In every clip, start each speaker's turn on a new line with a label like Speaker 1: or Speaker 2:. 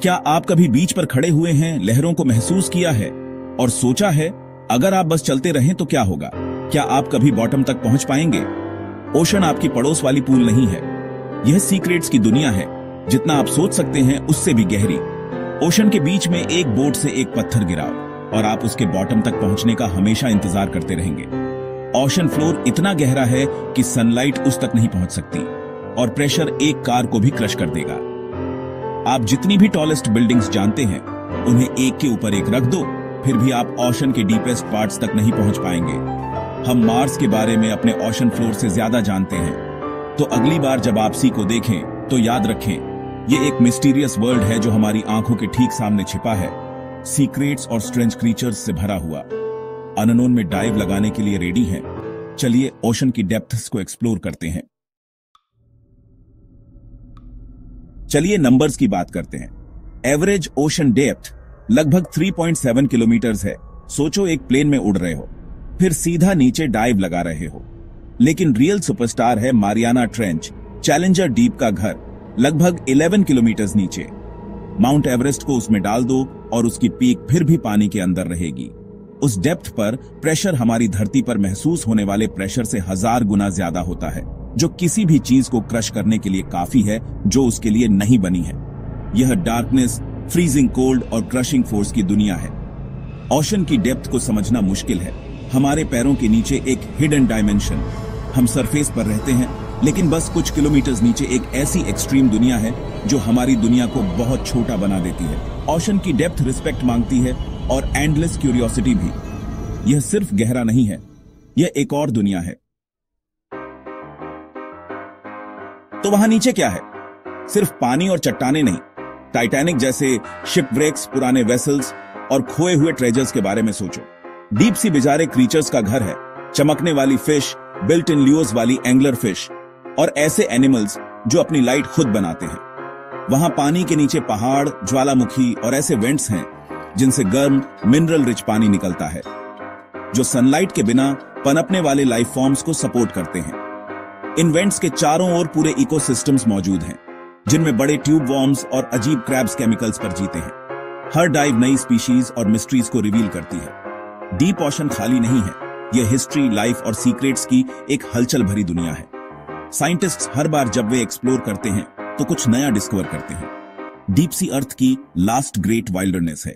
Speaker 1: क्या आप कभी बीच पर खड़े हुए हैं, लहरों को महसूस किया है और सोचा है अगर आप बस चलते रहें तो क्या होगा? क्या आप कभी बॉटम तक पहुंच पाएंगे? ओशन आपकी पड़ोस वाली पूल नहीं है, यह सीक्रेट्स की दुनिया है। जितना आप सोच सकते हैं उससे भी गहरी। ओशन के बीच में एक बोट से एक पत्थर गिराओ और आप उसके बॉटम तक पहुंचने का हमेशा इंतजार करते रहेंगे। ओशन फ्लोर इतना गहरा है कि सनलाइट उस तक नहीं पहुंच सकती और प्रेशर एक कार को भी क्रश कर देगा। आप जितनी भी टॉलेस्ट बिल्डिंग्स जानते हैं, उन्हें एक के ऊपर एक रख दो, फिर भी आप ओशन के डीपेस्ट पार्ट्स तक नहीं पहुंच पाएंगे। हम मार्स के बारे में अपने ओशन फ्लोर से ज्यादा जानते हैं, तो अगली बार जब आप सी को देखें तो याद रखें, ये एक मिस्टीरियस वर्ल्ड है जो हमारी आंखों के ठीक सामने छिपा है, सीक्रेट्स और स्ट्रेंज क्रीचर्स से भरा हुआ। अननोन में डाइव लगाने के लिए रेडी हैं? चलिए ओशन की डेप्थ्स को एक्सप्लोर करते हैं। चलिए नंबर्स की बात करते हैं। एवरेज ओशन डेप्थ लगभग 3.7 किलोमीटर है। सोचो एक प्लेन में उड़ रहे हो, फिर सीधा नीचे डाइव लगा रहे हो। लेकिन रियल सुपरस्टार है मारियाना ट्रेंच, चैलेंजर डीप का घर, लगभग 11 किलोमीटर नीचे। माउंट एवरेस्ट को उसमें डाल दो और उसकी पीक फिर भी पानी के अंदर रहेगी। उस डेप्थ पर प्रेशर हमारी धरती पर महसूस होने वाले प्रेशर से 1000 गुना ज्यादा होता है, जो किसी भी चीज को क्रश करने के लिए काफी है जो उसके लिए नहीं बनी है। यह डार्कनेस, फ्रीजिंग कोल्ड और क्रशिंग फोर्स की दुनिया है। ओशन की डेप्थ को समझना मुश्किल है। हमारे पैरों के नीचे एक हिडन डायमेंशन। हम सरफेस पर रहते हैं, लेकिन बस कुछ किलोमीटर नीचे एक ऐसी एक्सट्रीम दुनिया है जो हमारी दुनिया को बहुत छोटा बना देती है। ओशन की डेप्थ रिस्पेक्ट मांगती है और एंडलेस क्यूरियोसिटी भी। यह सिर्फ गहरा नहीं है, यह एक और दुनिया है। तो वहां नीचे क्या है? सिर्फ पानी और चट्टाने नहीं, टाइटैनिक जैसे शिपव्रेक्स, पुराने वेसल्स और खोए हुए ट्रेजर्स के बारे में सोचो। डीप सी बेचारे क्रीचर्स का घर है, चमकने वाली फिश, बिल्ट इन ल्यूज वाली एंगलर फिश और ऐसे एनिमल्स जो अपनी लाइट खुद बनाते हैं। वहां पानी के नीचे पहाड़, ज्वालामुखी और ऐसे वेंट्स हैं जिनसे गर्म मिनरल रिच पानी निकलता है, जो सनलाइट के बिना पनपने वाले लाइफ फॉर्म्स को सपोर्ट करते हैं। इन वेंट्स के चारों ओर पूरे इकोसिस्टम्स मौजूद हैं, जिनमें बड़े ट्यूब वॉर्म्स और अजीब क्रैब्स केमिकल्स पर जीते हैं। हर डाइव नई स्पीशीज और मिस्ट्रीज को रिवील करती है। डीप ओशन खाली नहीं है, यह हिस्ट्री, लाइफ और सीक्रेट्स की एक हलचल भरी दुनिया है। साइंटिस्ट्स हर बार जब वे एक्सप्लोर करते हैं तो कुछ नया डिस्कवर करते हैं। डीप सी अर्थ की लास्ट ग्रेट वाइल्डरनेस है।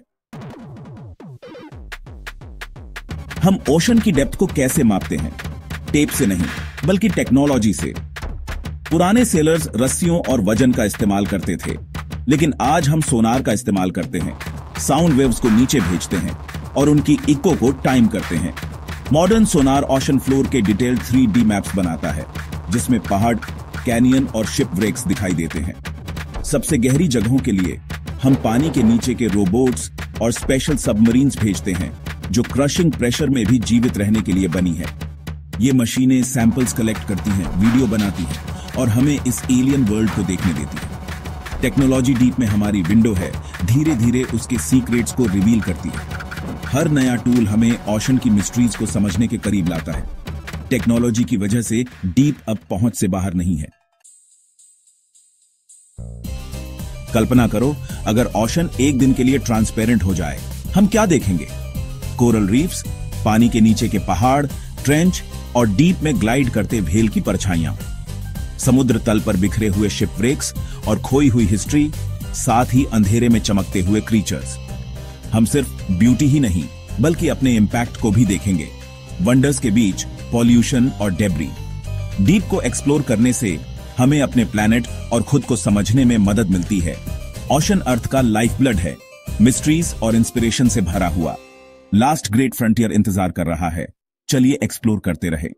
Speaker 1: हम ओशन की डेप्थ को कैसे मापते हैं? टेप से नहीं, बल्कि टेक्नोलॉजी से। पुराने सेलर्स रस्सियों और वजन का इस्तेमाल करते थे, लेकिन आज हम सोनार का इस्तेमाल करते हैं। साउंड वेव्स को नीचे भेजते हैं और उनकी इको को टाइम करते हैं। मॉडर्न सोनार ओशन फ्लोर के डिटेल्ड 3D मैप्स बनाता है, जिसमें पहाड़, कैनियन और शिपव्रेक्स दिखाई देते हैं। सबसे गहरी जगहों के लिए हम पानी के नीचे के रोबोट्स और स्पेशल सबमरीन्स भेजते हैं, जो क्रशिंग प्रेशर में भी जीवित रहने के लिए बनी है। ये मशीनें सैंपल्स कलेक्ट करती हैं, वीडियो बनाती हैं और हमें इस एलियन वर्ल्ड को देखने देती है। टेक्नोलॉजी डीप में हमारी विंडो है, धीरे धीरे उसके सीक्रेट्स को रिवील करती है। हर नया टूल हमें ओशन की मिस्ट्रीज को समझने के करीब लाता है। टेक्नोलॉजी की वजह से डीप अब पहुंच से बाहर नहीं है। कल्पना करो अगर ओशन एक दिन के लिए ट्रांसपेरेंट हो जाए, हम क्या देखेंगे? कोरल रीफ्स, पानी के नीचे के पहाड़, ट्रेंच और डीप में ग्लाइड करते व्हेल की परछाइयां, समुद्र तल पर बिखरे हुए शिपव्रेक्स और खोई हुई हिस्ट्री, साथ ही अंधेरे में चमकते हुए क्रीचर्स। हम सिर्फ ब्यूटी ही नहीं, बल्कि अपने इंपैक्ट को भी देखेंगे। वंडर्स के बीच पॉल्यूशन और डेब्री। डीप को एक्सप्लोर करने से हमें अपने प्लैनेट और खुद को समझने में मदद मिलती है। ओशन अर्थ का लाइफ ब्लड है, मिस्ट्रीज और इंस्पिरेशन से भरा हुआ। लास्ट ग्रेट फ्रंटियर इंतजार कर रहा है। चलिए एक्सप्लोर करते रहे।